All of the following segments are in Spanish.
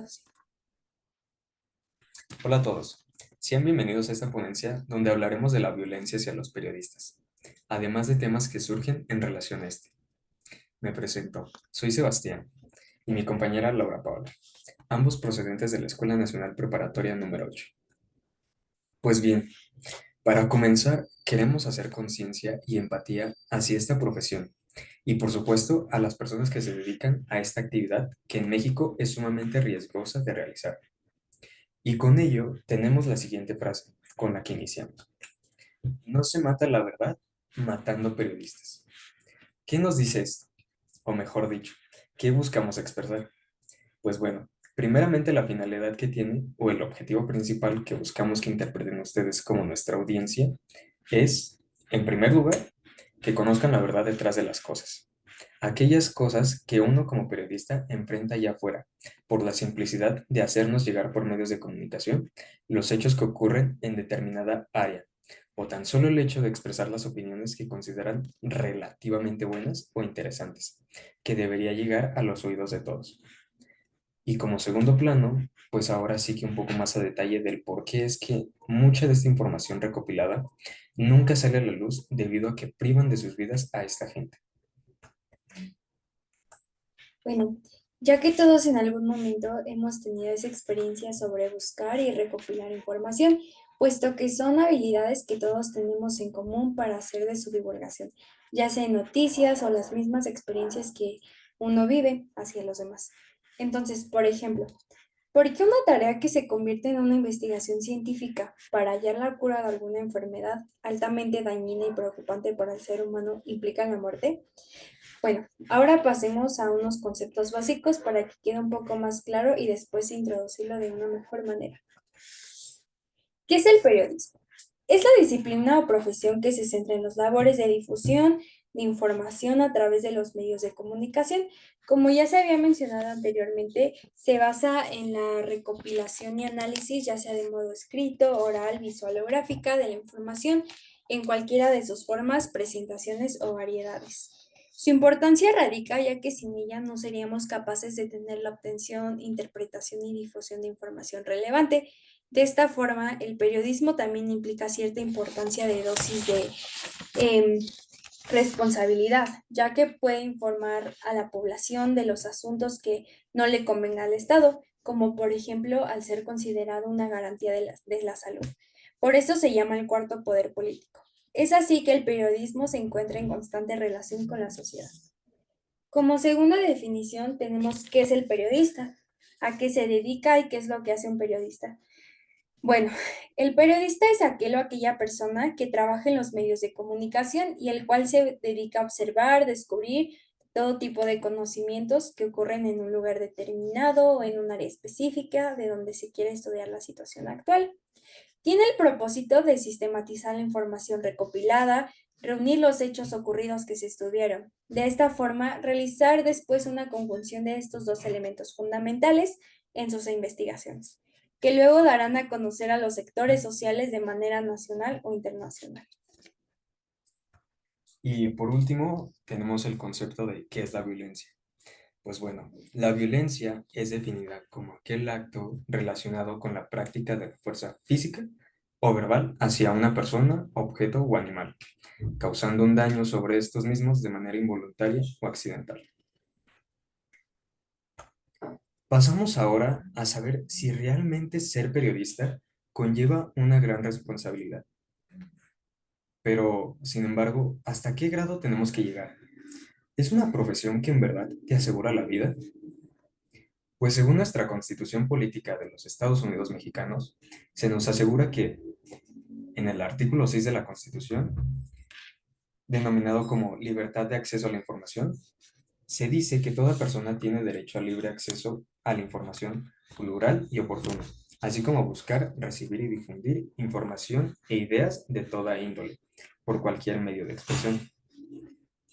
2. Hola a todos. Sean bienvenidos a esta ponencia donde hablaremos de la violencia hacia los periodistas, además de temas que surgen en relación a este. Me presento, soy Sebastián y mi compañera Laura Paola, ambos procedentes de la Escuela Nacional Preparatoria número 8. Pues bien, para comenzar, queremos hacer conciencia y empatía hacia esta profesión y por supuesto a las personas que se dedican a esta actividad que en México es sumamente riesgosa de realizar. Y con ello tenemos la siguiente frase con la que iniciamos. No se mata la verdad matando periodistas. ¿Qué nos dice esto? O mejor dicho, ¿qué buscamos expresar? Pues bueno, primeramente la finalidad que tiene o el objetivo principal que buscamos que interpreten ustedes como nuestra audiencia es, en primer lugar, que conozcan la verdad detrás de las cosas. Aquellas cosas que uno como periodista enfrenta allá afuera, por la simplicidad de hacernos llegar por medios de comunicación los hechos que ocurren en determinada área, o tan solo el hecho de expresar las opiniones que consideran relativamente buenas o interesantes, que debería llegar a los oídos de todos. Y como segundo plano, pues ahora sí que un poco más a detalle del por qué es que mucha de esta información recopilada nunca sale a la luz debido a que privan de sus vidas a esta gente. Bueno, ya que todos en algún momento hemos tenido esa experiencia sobre buscar y recopilar información, puesto que son habilidades que todos tenemos en común para hacer de su divulgación, ya sea en noticias o las mismas experiencias que uno vive hacia los demás. Entonces, por ejemplo, ¿por qué una tarea que se convierte en una investigación científica para hallar la cura de alguna enfermedad altamente dañina y preocupante para el ser humano implica la muerte? Bueno, ahora pasemos a unos conceptos básicos para que quede un poco más claro y después introducirlo de una mejor manera. ¿Qué es el periodismo? Es la disciplina o profesión que se centra en las labores de difusión de información a través de los medios de comunicación. Como ya se había mencionado anteriormente, se basa en la recopilación y análisis, ya sea de modo escrito, oral, visual o gráfica, de la información en cualquiera de sus formas, presentaciones o variedades. Su importancia radica ya que sin ella no seríamos capaces de tener la obtención, interpretación y difusión de información relevante. De esta forma, el periodismo también implica cierta importancia de dosis de em, responsabilidad, ya que puede informar a la población de los asuntos que no le convenga al Estado, como por ejemplo al ser considerado una garantía de la salud. Por eso se llama el cuarto poder político. Es así que el periodismo se encuentra en constante relación con la sociedad. Como segunda definición tenemos qué es el periodista, a qué se dedica y qué es lo que hace un periodista. Bueno, el periodista es aquel o aquella persona que trabaja en los medios de comunicación y el cual se dedica a observar, descubrir todo tipo de conocimientos que ocurren en un lugar determinado o en un área específica de donde se quiere estudiar la situación actual. Tiene el propósito de sistematizar la información recopilada, reunir los hechos ocurridos que se estudiaron. De esta forma, realizar después una conjunción de estos dos elementos fundamentales en sus investigaciones, que luego darán a conocer a los sectores sociales de manera nacional o internacional. Y por último, tenemos el concepto de qué es la violencia. Pues bueno, la violencia es definida como aquel acto relacionado con la práctica de la fuerza física o verbal hacia una persona, objeto o animal, causando un daño sobre estos mismos de manera involuntaria o accidental. Pasamos ahora a saber si realmente ser periodista conlleva una gran responsabilidad. Pero, sin embargo, ¿hasta qué grado tenemos que llegar? ¿Es una profesión que en verdad te asegura la vida? Pues según nuestra Constitución Política de los Estados Unidos Mexicanos, se nos asegura que en el artículo 6 de la Constitución, denominado como libertad de acceso a la información, se dice que toda persona tiene derecho al libre acceso a la información plural y oportuna, así como buscar, recibir y difundir información e ideas de toda índole, por cualquier medio de expresión,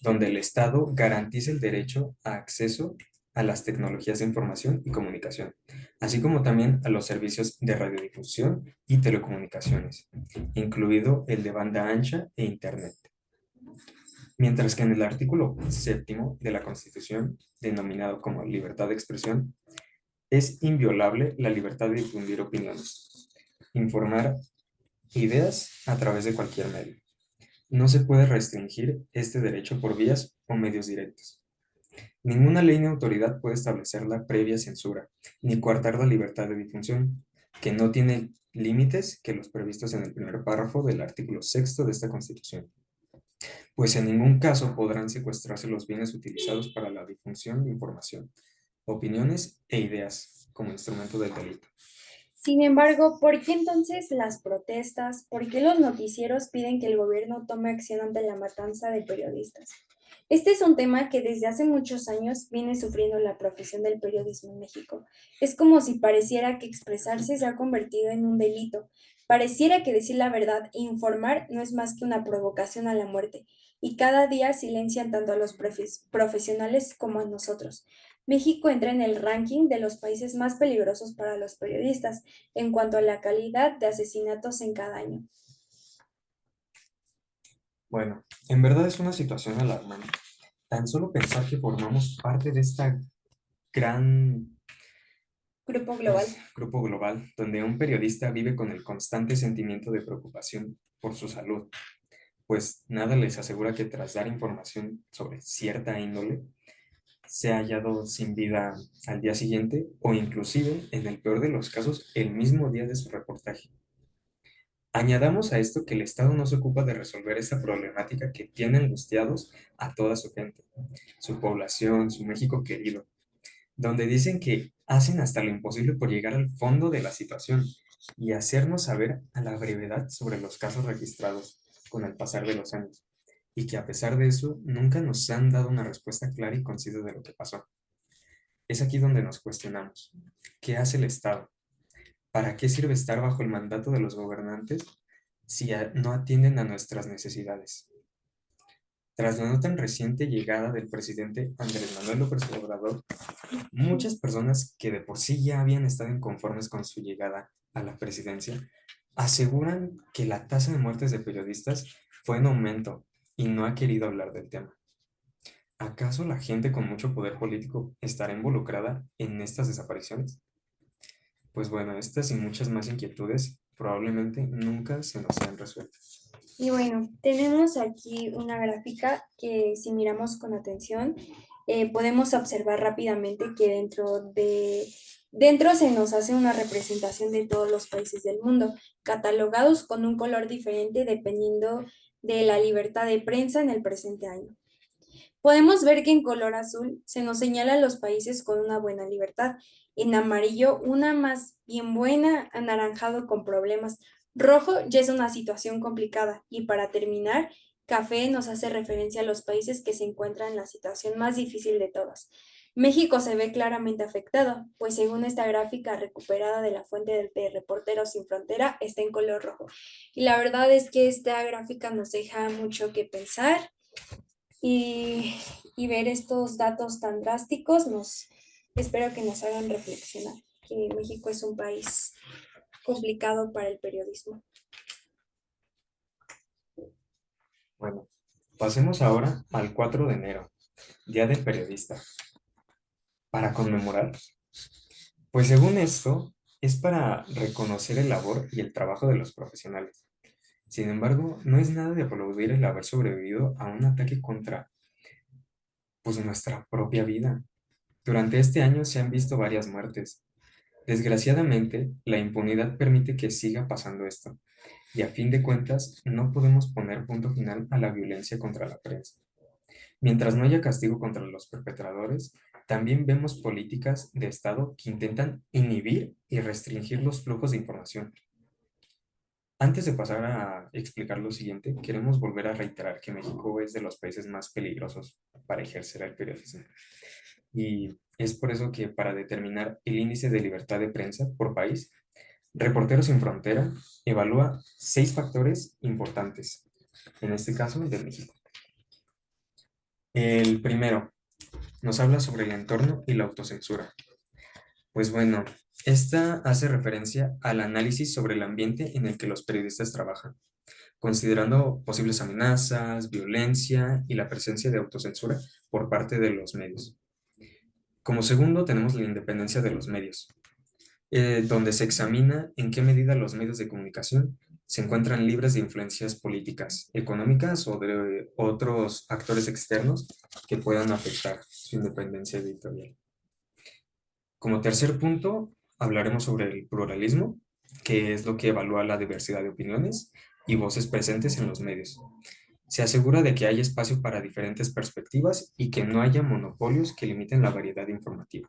donde el Estado garantice el derecho a acceso a las tecnologías de información y comunicación, así como también a los servicios de radiodifusión y telecomunicaciones, incluido el de banda ancha e Internet. Mientras que en el artículo séptimo de la Constitución, denominado como libertad de expresión, es inviolable la libertad de difundir opiniones, informar ideas a través de cualquier medio. No se puede restringir este derecho por vías o medios directos. Ninguna ley ni autoridad puede establecer la previa censura, ni coartar la libertad de difusión, que no tiene límites que los previstos en el primer párrafo del artículo sexto de esta Constitución, pues en ningún caso podrán secuestrarse los bienes utilizados para la difusión de información, opiniones e ideas como instrumento del delito. Sin embargo, ¿por qué entonces las protestas? ¿Por qué los noticieros piden que el gobierno tome acción ante la matanza de periodistas? Este es un tema que desde hace muchos años viene sufriendo la profesión del periodismo en México. Es como si pareciera que expresarse se ha convertido en un delito. Pareciera que decir la verdad e informar no es más que una provocación a la muerte, y cada día silencian tanto a los profesionales como a nosotros. México entra en el ranking de los países más peligrosos para los periodistas en cuanto a la calidad de asesinatos en cada año. Bueno, en verdad es una situación alarmante. Tan solo pensar que formamos parte de esta gran, Grupo Global. pues, grupo global, donde un periodista vive con el constante sentimiento de preocupación por su salud, pues nada les asegura que tras dar información sobre cierta índole, sea hallado sin vida al día siguiente o inclusive, en el peor de los casos, el mismo día de su reportaje. Añadamos a esto que el Estado no se ocupa de resolver esta problemática que tiene angustiados a toda su gente, su población, su México querido, donde dicen que hacen hasta lo imposible por llegar al fondo de la situación y hacernos saber a la brevedad sobre los casos registrados con el pasar de los años, y que a pesar de eso nunca nos han dado una respuesta clara y concisa de lo que pasó. Es aquí donde nos cuestionamos, ¿qué hace el Estado? ¿Para qué sirve estar bajo el mandato de los gobernantes si no atienden a nuestras necesidades? Tras la no tan reciente llegada del presidente Andrés Manuel López Obrador, muchas personas que de por sí ya habían estado inconformes con su llegada a la presidencia aseguran que la tasa de muertes de periodistas fue en aumento y no ha querido hablar del tema. ¿Acaso la gente con mucho poder político estará involucrada en estas desapariciones? Pues bueno, estas y muchas más inquietudes probablemente nunca se nos sean resueltas. Y bueno, tenemos aquí una gráfica que si miramos con atención, podemos observar rápidamente que dentro se nos hace una representación de todos los países del mundo, catalogados con un color diferente dependiendo de la libertad de prensa en el presente año. Podemos ver que en color azul se nos señala los países con una buena libertad, en amarillo una más bien buena, anaranjado con problemas, rojo ya es una situación complicada y para terminar, café nos hace referencia a los países que se encuentran en la situación más difícil de todas. México se ve claramente afectado, pues según esta gráfica recuperada de la fuente de Reporteros Sin Frontera, está en color rojo. Y la verdad es que esta gráfica nos deja mucho que pensar y, y ver estos datos tan drásticos espero que nos hagan reflexionar, que México es un país complicado para el periodismo. Bueno, pasemos ahora al 4 de enero, Día del Periodista. ¿Para conmemorar? Pues según esto, es para reconocer el labor y el trabajo de los profesionales. Sin embargo, no es nada de aplaudir el haber sobrevivido a un ataque contra, pues, nuestra propia vida. Durante este año se han visto varias muertes. Desgraciadamente, la impunidad permite que siga pasando esto, y a fin de cuentas, no podemos poner punto final a la violencia contra la prensa. Mientras no haya castigo contra los perpetradores, también vemos políticas de Estado que intentan inhibir y restringir los flujos de información. Antes de pasar a explicar lo siguiente, queremos volver a reiterar que México es de los países más peligrosos para ejercer el periodismo. Y es por eso que para determinar el índice de libertad de prensa por país, Reporteros Sin Frontera evalúa 6 factores importantes, en este caso de México. El primero, nos habla sobre el entorno y la autocensura. Pues bueno, esta hace referencia al análisis sobre el ambiente en el que los periodistas trabajan, considerando posibles amenazas, violencia y la presencia de autocensura por parte de los medios. Como segundo, tenemos la independencia de los medios, donde se examina en qué medida los medios de comunicación se encuentran libres de influencias políticas, económicas o de otros actores externos que puedan afectar su independencia editorial. Como tercer punto, hablaremos sobre el pluralismo, que es lo que evalúa la diversidad de opiniones y voces presentes en los medios. Se asegura de que haya espacio para diferentes perspectivas y que no haya monopolios que limiten la variedad informativa.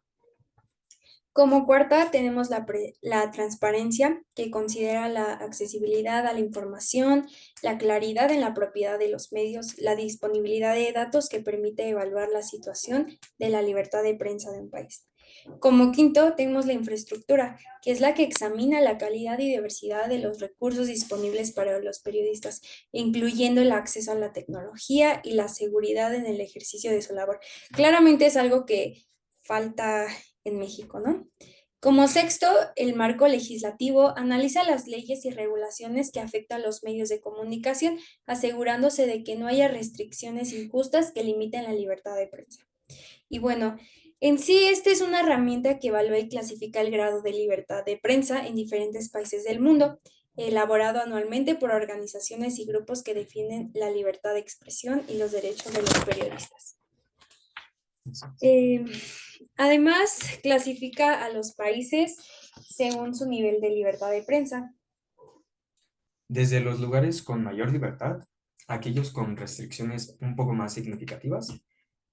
Como cuarta, tenemos la transparencia, que considera la accesibilidad a la información, la claridad en la propiedad de los medios, la disponibilidad de datos que permite evaluar la situación de la libertad de prensa de un país. Como quinto, tenemos la infraestructura, que es la que examina la calidad y diversidad de los recursos disponibles para los periodistas, incluyendo el acceso a la tecnología y la seguridad en el ejercicio de su labor. Claramente es algo que falta en México, ¿no? Como sexto, el marco legislativo analiza las leyes y regulaciones que afectan a los medios de comunicación, asegurándose de que no haya restricciones injustas que limiten la libertad de prensa. Y bueno, en sí, esta es una herramienta que evalúa y clasifica el grado de libertad de prensa en diferentes países del mundo, elaborado anualmente por organizaciones y grupos que defienden la libertad de expresión y los derechos de los periodistas. Eh, Además, clasifica a los países según su nivel de libertad de prensa. Desde los lugares con mayor libertad, aquellos con restricciones un poco más significativas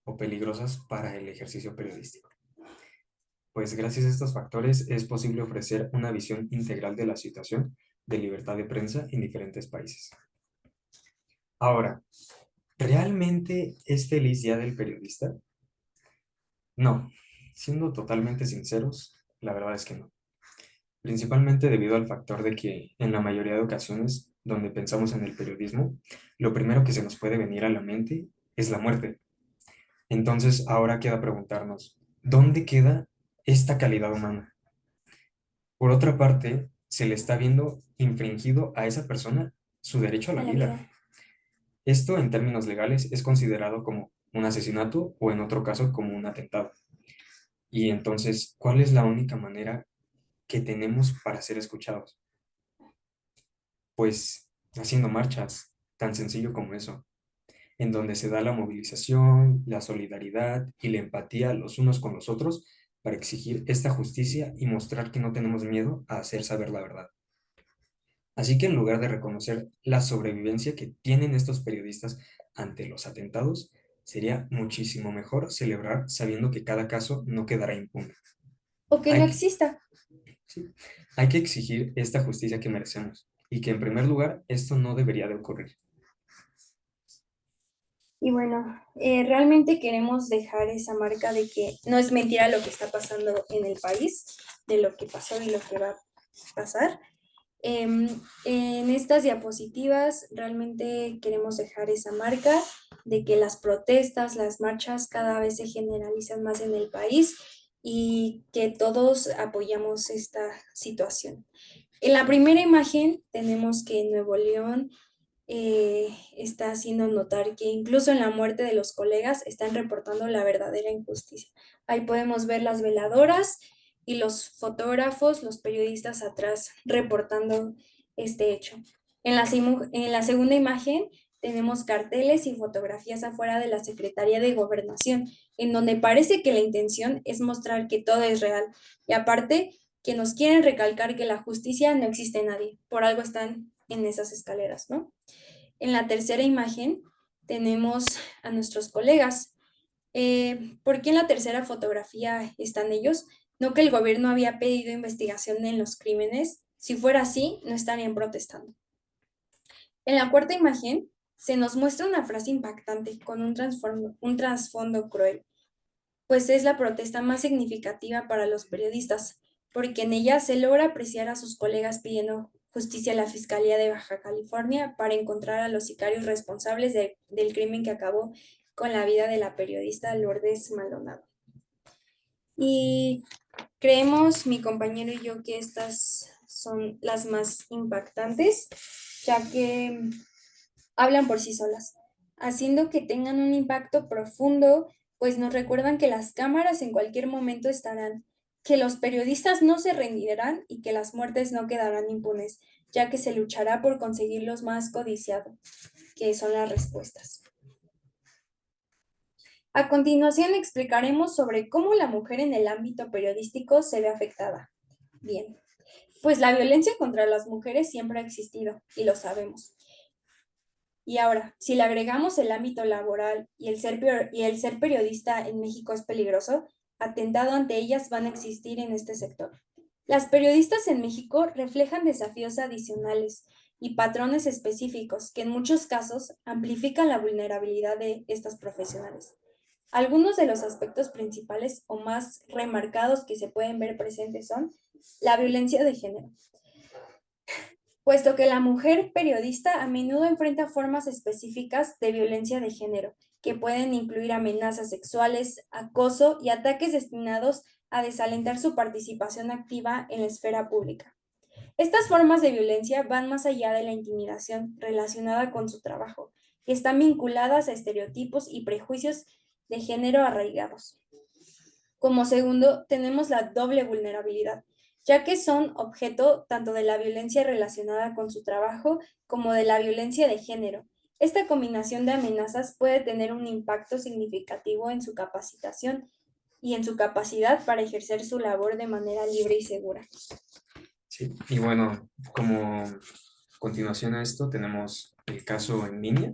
o peligrosas para el ejercicio periodístico. Pues gracias a estos factores es posible ofrecer una visión integral de la situación de libertad de prensa en diferentes países. Ahora, ¿realmente es feliz Día del Periodista? No, siendo totalmente sinceros, la verdad es que no. Principalmente debido al factor de que en la mayoría de ocasiones donde pensamos en el periodismo, lo primero que se nos puede venir a la mente es la muerte. Entonces ahora queda preguntarnos, ¿dónde queda esta calidad humana? Por otra parte, se le está viendo infringido a esa persona su derecho a la A la vida. vida. Esto en términos legales es considerado como un asesinato o en otro caso como un atentado. Y entonces, ¿cuál es la única manera que tenemos para ser escuchados? Pues haciendo marchas, tan sencillo como eso, en donde se da la movilización, la solidaridad y la empatía los unos con los otros para exigir esta justicia y mostrar que no tenemos miedo a hacer saber la verdad. Así que en lugar de reconocer la sobrevivencia que tienen estos periodistas ante los atentados, sería muchísimo mejor celebrar sabiendo que cada caso no quedará impune. O que no Hay que, exista. sí, hay que exigir esta justicia que merecemos y que en primer lugar esto no debería de ocurrir. Y bueno, realmente queremos dejar esa marca de que no es mentira lo que está pasando en el país, de lo que pasó y lo que va a pasar. En estas diapositivas realmente queremos dejar esa marca de que las protestas, las marchas cada vez se generalizan más en el país y que todos apoyamos esta situación. En la primera imagen tenemos que en Nuevo León está haciendo notar que incluso en la muerte de los colegas están reportando la verdadera injusticia. Ahí podemos ver las veladoras y los fotógrafos, los periodistas atrás reportando este hecho. En la segunda imagen tenemos carteles y fotografías afuera de la Secretaría de Gobernación, en donde parece que la intención es mostrar que todo es real. Y aparte, que nos quieren recalcar que la justicia no existe en nadie. Por algo están en esas escaleras, ¿no? En la tercera imagen tenemos a nuestros colegas. ¿Por qué en la tercera fotografía están ellos? No que el gobierno había pedido investigación en los crímenes. Si fuera así, no estarían protestando. En la cuarta imagen se nos muestra una frase impactante con un trasfondo cruel, pues es la protesta más significativa para los periodistas, porque en ella se logra apreciar a sus colegas pidiendo justicia a la Fiscalía de Baja California para encontrar a los sicarios responsables del crimen que acabó con la vida de la periodista Lourdes Maldonado. Y creemos, mi compañero y yo, que estas son las más impactantes, ya que hablan por sí solas, haciendo que tengan un impacto profundo pues nos recuerdan que las cámaras en cualquier momento estarán, que los periodistas no se rendirán y que las muertes no quedarán impunes, ya que se luchará por conseguir los más codiciados, que son las respuestas. A continuación explicaremos sobre cómo la mujer en el ámbito periodístico se ve afectada. Bien, pues la violencia contra las mujeres siempre ha existido y lo sabemos. Y ahora, si le agregamos el ámbito laboral y el ser periodista en México es peligroso, atentado ante ellas van a existir en este sector. Las periodistas en México reflejan desafíos adicionales y patrones específicos que en muchos casos amplifican la vulnerabilidad de estas profesionales. Algunos de los aspectos principales o más remarcados que se pueden ver presentes son la violencia de género, puesto que la mujer periodista a menudo enfrenta formas específicas de violencia de género, que pueden incluir amenazas sexuales, acoso y ataques destinados a desalentar su participación activa en la esfera pública. Estas formas de violencia van más allá de la intimidación relacionada con su trabajo, que están vinculadas a estereotipos y prejuicios de género arraigados. Como segundo, tenemos la doble vulnerabilidad, ya que son objeto tanto de la violencia relacionada con su trabajo como de la violencia de género. Esta combinación de amenazas puede tener un impacto significativo en su capacitación y en su capacidad para ejercer su labor de manera libre y segura. Sí, y bueno, como continuación a esto tenemos el caso en línea.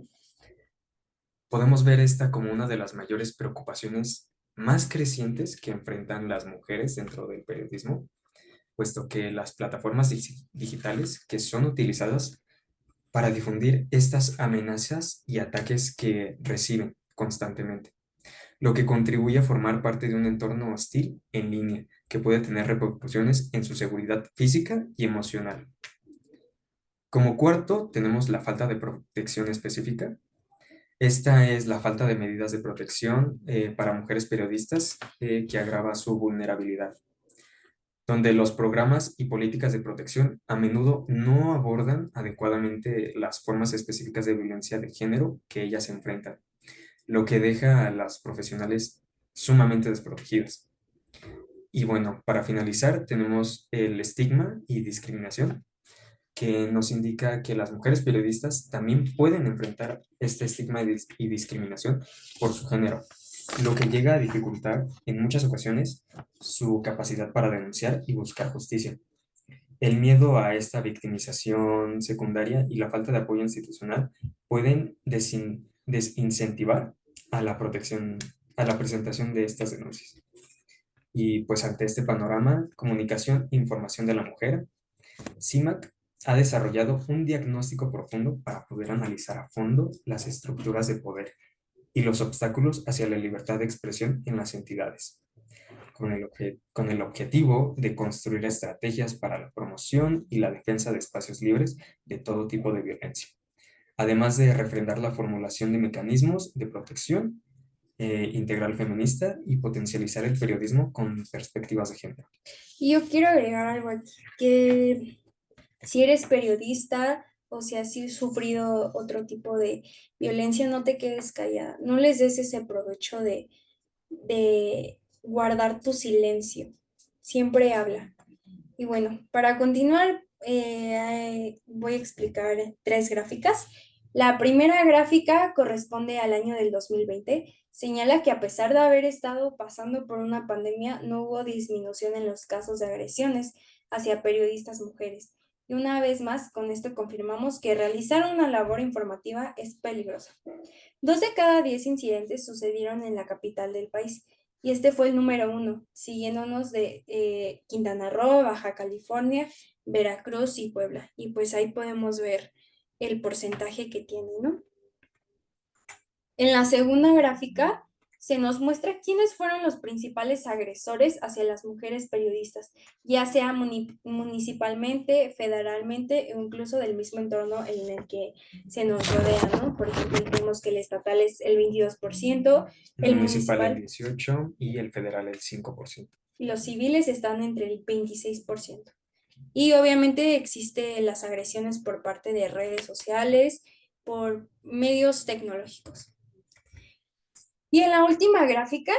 Podemos ver esta como una de las mayores preocupaciones más crecientes que enfrentan las mujeres dentro del periodismo, puesto que las plataformas digitales que son utilizadas para difundir estas amenazas y ataques que reciben constantemente, lo que contribuye a formar parte de un entorno hostil en línea que puede tener repercusiones en su seguridad física y emocional. Como cuarto, tenemos la falta de protección específica. Esta es la falta de medidas de protección para mujeres periodistas que agrava su vulnerabilidad, donde los programas y políticas de protección a menudo no abordan adecuadamente las formas específicas de violencia de género que ellas enfrentan, lo que deja a las profesionales sumamente desprotegidas. Y bueno, para finalizar, tenemos el estigma y discriminación, que nos indica que las mujeres periodistas también pueden enfrentar este estigma y discriminación por su género, lo que llega a dificultar en muchas ocasiones su capacidad para denunciar y buscar justicia. El miedo a esta victimización secundaria y la falta de apoyo institucional pueden desincentivar a la protección, a la presentación de estas denuncias. Y pues ante este panorama, comunicación e información de la mujer, CIMAC ha desarrollado un diagnóstico profundo para poder analizar a fondo las estructuras de poder y los obstáculos hacia la libertad de expresión en las entidades, con el objetivo de construir estrategias para la promoción y la defensa de espacios libres de todo tipo de violencia, además de refrendar la formulación de mecanismos de protección integral feminista y potencializar el periodismo con perspectivas de género. Y yo quiero agregar algo aquí, que si eres periodista o si has sufrido otro tipo de violencia, no te quedes callada, no les des ese provecho de guardar tu silencio, siempre habla. Y bueno, para continuar, voy a explicar tres gráficas. La primera gráfica corresponde al año del 2020. Señala que a pesar de haber estado pasando por una pandemia, no hubo disminución en los casos de agresiones hacia periodistas mujeres. Y una vez más, con esto confirmamos que realizar una labor informativa es peligroso. 2 de cada 10 incidentes sucedieron en la capital del país y este fue el número uno, siguiéndonos de Quintana Roo, Baja California, Veracruz y Puebla. Y pues ahí podemos ver el porcentaje que tiene, ¿no? En la segunda gráfica se nos muestra quiénes fueron los principales agresores hacia las mujeres periodistas, ya sea municipalmente, federalmente o incluso del mismo entorno en el que se nos rodea, ¿no? Por ejemplo, tenemos que el estatal es el 22%, El el municipal el municipal 18% y el federal el 5%. y los civiles están entre el 26%. Y obviamente existe las agresiones por parte de redes sociales, por medios tecnológicos. Y en la última gráfica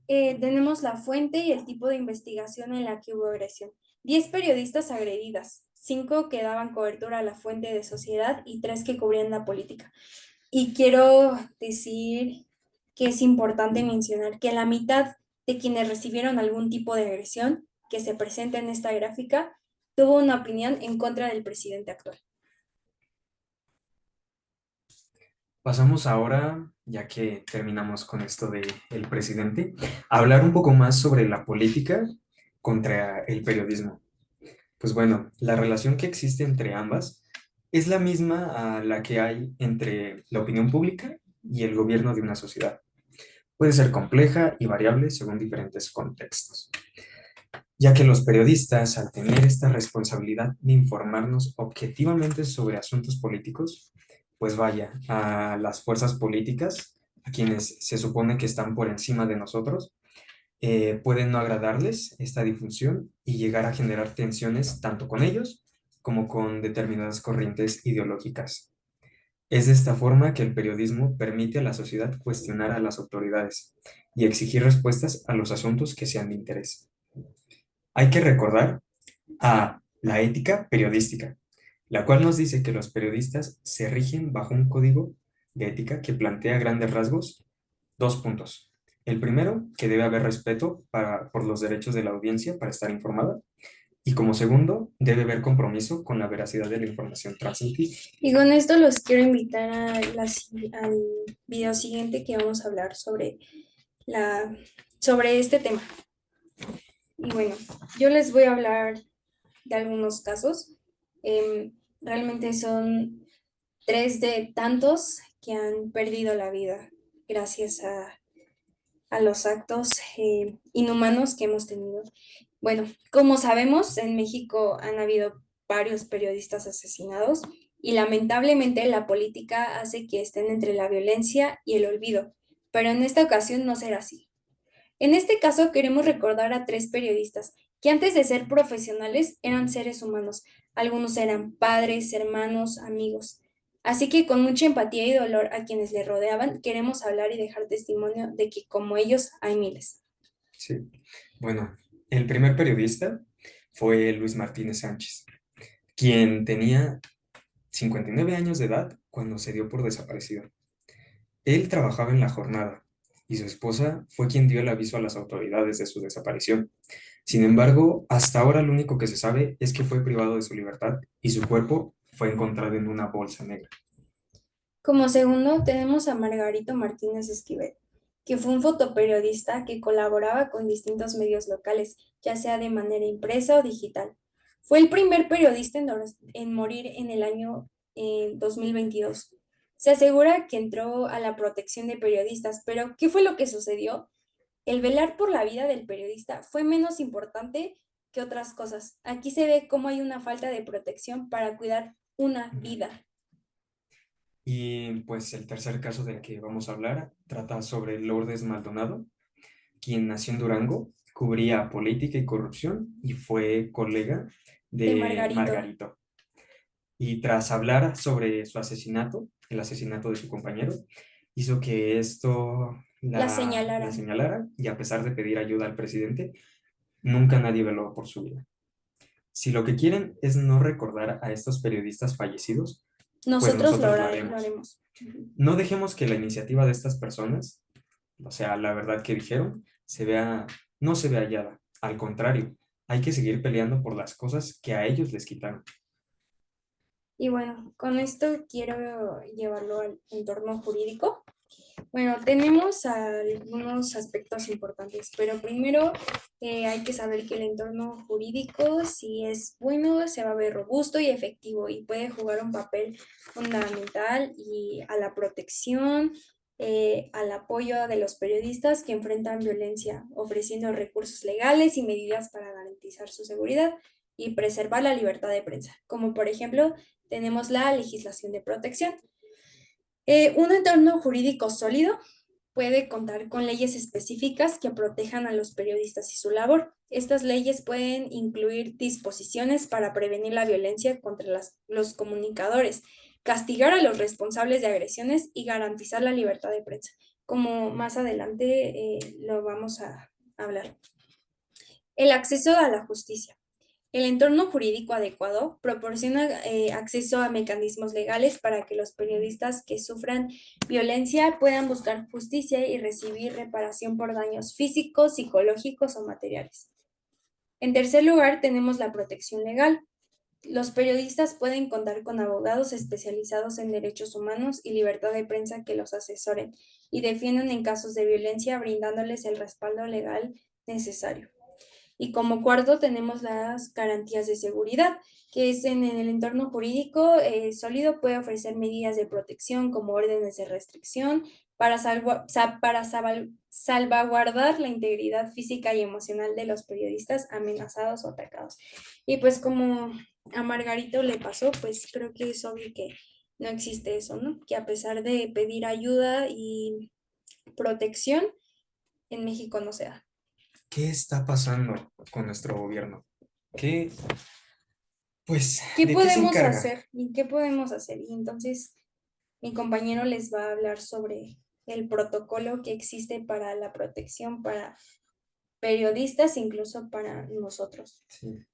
tenemos la fuente y el tipo de investigación en la que hubo agresión. 10 periodistas agredidas, 5 que daban cobertura a la fuente de sociedad y 3 que cubrían la política. Y quiero decir que es importante mencionar que la mitad de quienes recibieron algún tipo de agresión que se presenta en esta gráfica tuvo una opinión en contra del presidente actual. Pasamos ahora, ya que terminamos con esto de el presidente, a hablar un poco más sobre la política contra el periodismo. Pues bueno, la relación que existe entre ambas es la misma a la que hay entre la opinión pública y el gobierno de una sociedad. Puede ser compleja y variable según diferentes contextos, ya que los periodistas, al tener esta responsabilidad de informarnos objetivamente sobre asuntos políticos, pues vaya, a las fuerzas políticas, a quienes se supone que están por encima de nosotros, pueden no agradarles esta difusión y llegar a generar tensiones tanto con ellos como con determinadas corrientes ideológicas. Es de esta forma que el periodismo permite a la sociedad cuestionar a las autoridades y exigir respuestas a los asuntos que sean de interés. Hay que recordar a la ética periodística, la cual nos dice que los periodistas se rigen bajo un código de ética que plantea grandes rasgos dos puntos. El primero, que debe haber respeto por los derechos de la audiencia para estar informada. Y como segundo, debe haber compromiso con la veracidad de la información transmitida. Y con esto los quiero invitar a al video siguiente que vamos a hablar la, sobre este tema. Y bueno, yo les voy a hablar de algunos casos. Realmente son 3 de tantos que han perdido la vida gracias a los actos inhumanos que hemos tenido. Bueno, como sabemos, en México han habido varios periodistas asesinados y lamentablemente la política hace que estén entre la violencia y el olvido, pero en esta ocasión no será así. En este caso queremos recordar a 3 periodistas que antes de ser profesionales eran seres humanos. Algunos eran padres, hermanos, amigos. Así que con mucha empatía y dolor a quienes le rodeaban, queremos hablar y dejar testimonio de que como ellos hay miles. Sí. Bueno, el primer periodista fue Luis Martínez Sánchez, quien tenía 59 años de edad cuando se dio por desaparecido. Él trabajaba en la jornada y su esposa fue quien dio el aviso a las autoridades de su desaparición. Sin embargo, hasta ahora lo único que se sabe es que fue privado de su libertad y su cuerpo fue encontrado en una bolsa negra. Como segundo, tenemos a Margarito Martínez Esquivel, que fue un fotoperiodista que colaboraba con distintos medios locales, ya sea de manera impresa o digital. Fue el primer periodista en morir en el año 2022. Se asegura que entró a la protección de periodistas, pero ¿qué fue lo que sucedió? El velar por la vida del periodista fue menos importante que otras cosas. Aquí se ve cómo hay una falta de protección para cuidar una vida. Y pues el tercer caso del que vamos a hablar trata sobre Lourdes Maldonado, quien nació en Durango, cubría política y corrupción y fue colega De de Margarito. Margarito. Y tras hablar sobre su asesinato, el asesinato de su compañero, hizo que esto La la señalaran. señalara y a pesar de pedir ayuda al presidente, nunca nadie veló por su vida. Si lo que quieren es no recordar a estos periodistas fallecidos, pues Nosotros nosotros lo lo haremos. haremos. Ujú. No dejemos que la iniciativa de estas personas, o sea, la verdad que dijeron, no se vea hallada. Al contrario, hay que seguir peleando por las cosas que a ellos les quitaron. Y bueno, con esto quiero llevarlo al entorno jurídico. Bueno, tenemos algunos aspectos importantes, pero primero hay que saber que el entorno jurídico, si es bueno, se va a ver robusto y efectivo y puede jugar un papel fundamental y a la protección, al apoyo de los periodistas que enfrentan violencia, ofreciendo recursos legales y medidas para garantizar su seguridad y preservar la libertad de prensa, como por ejemplo tenemos la legislación de protección. Un entorno jurídico sólido puede contar con leyes específicas que protejan a los periodistas y su labor. Estas leyes pueden incluir disposiciones para prevenir la violencia contra los comunicadores, castigar a los responsables de agresiones y garantizar la libertad de prensa. como más adelante lo vamos a hablar. El acceso a la justicia. El entorno jurídico adecuado proporciona acceso a mecanismos legales para que los periodistas que sufran violencia puedan buscar justicia y recibir reparación por daños físicos, psicológicos o materiales. En tercer lugar, tenemos la protección legal. Los periodistas pueden contar con abogados especializados en derechos humanos y libertad de prensa que los asesoren y defiendan en casos de violencia, brindándoles el respaldo legal necesario. Y como cuarto tenemos las garantías de seguridad, que es en el entorno jurídico sólido puede ofrecer medidas de protección como órdenes de restricción para salvaguardar la integridad física y emocional de los periodistas amenazados o atacados. Y pues como a Margarito le pasó, pues creo que es obvio que no existe eso, ¿no? Que a pesar de pedir ayuda y protección, en México no se da. ¿Qué está pasando con nuestro gobierno? ¿Qué, pues, ¿Qué de qué se podemos encarga? hacer? ¿Y qué podemos hacer? Y entonces mi compañero les va a hablar sobre el protocolo que existe para la protección para periodistas, incluso para nosotros. Sí.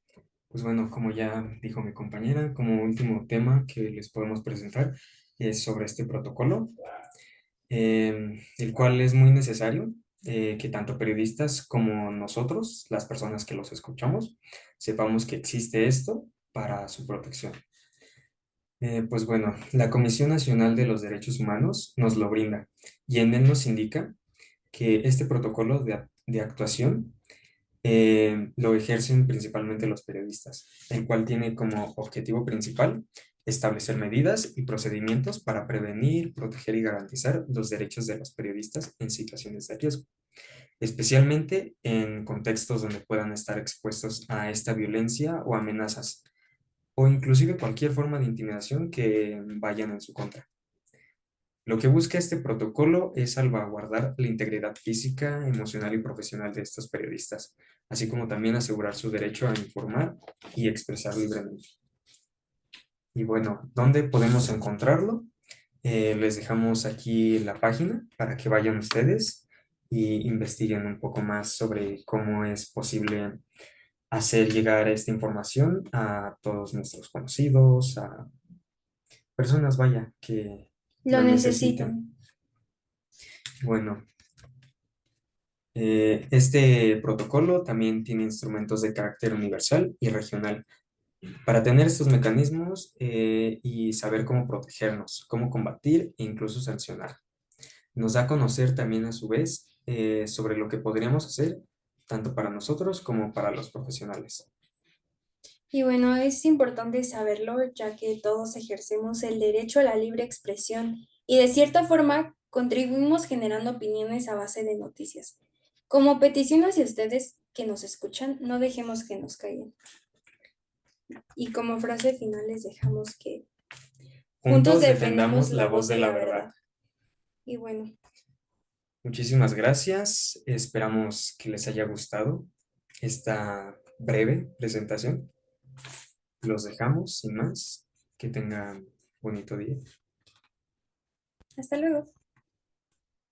Pues bueno, como ya dijo mi compañera, como último tema que les podemos presentar es sobre este protocolo, el cual es muy necesario que tanto periodistas como nosotros, las personas que los escuchamos, sepamos que existe esto para su protección. Pues bueno, la Comisión Nacional de los Derechos Humanos nos lo brinda y en él nos indica que este protocolo de actuación lo ejercen principalmente los periodistas, el cual tiene como objetivo principal establecer medidas y procedimientos para prevenir, proteger y garantizar los derechos de los periodistas en situaciones de riesgo, especialmente en contextos donde puedan estar expuestos a esta violencia o amenazas, o inclusive cualquier forma de intimidación que vayan en su contra. Lo que busca este protocolo es salvaguardar la integridad física, emocional y profesional de estos periodistas, así como también asegurar su derecho a informar y expresar libremente. Y bueno, ¿dónde podemos encontrarlo? Les dejamos aquí la página para que vayan ustedes y investiguen un poco más sobre cómo es posible hacer llegar esta información a todos nuestros conocidos, a personas, vaya, que Lo lo necesiten. necesitan. Bueno, este protocolo también tiene instrumentos de carácter universal y regional para tener estos mecanismos y saber cómo protegernos, cómo combatir e incluso sancionar. Nos da a conocer también a su vez sobre lo que podríamos hacer tanto para nosotros como para los profesionales. Y bueno, es importante saberlo, ya que todos ejercemos el derecho a la libre expresión y de cierta forma contribuimos generando opiniones a base de noticias. Como petición hacia ustedes que nos escuchan, no dejemos que nos caigan. Y como frase final les dejamos que juntos Juntos defendamos defendamos la la voz voz de de la la verdad. verdad. Y bueno, Muchísimas gracias. Esperamos que les haya gustado esta breve presentación. Los dejamos sin más. Que tengan bonito día. hasta luego.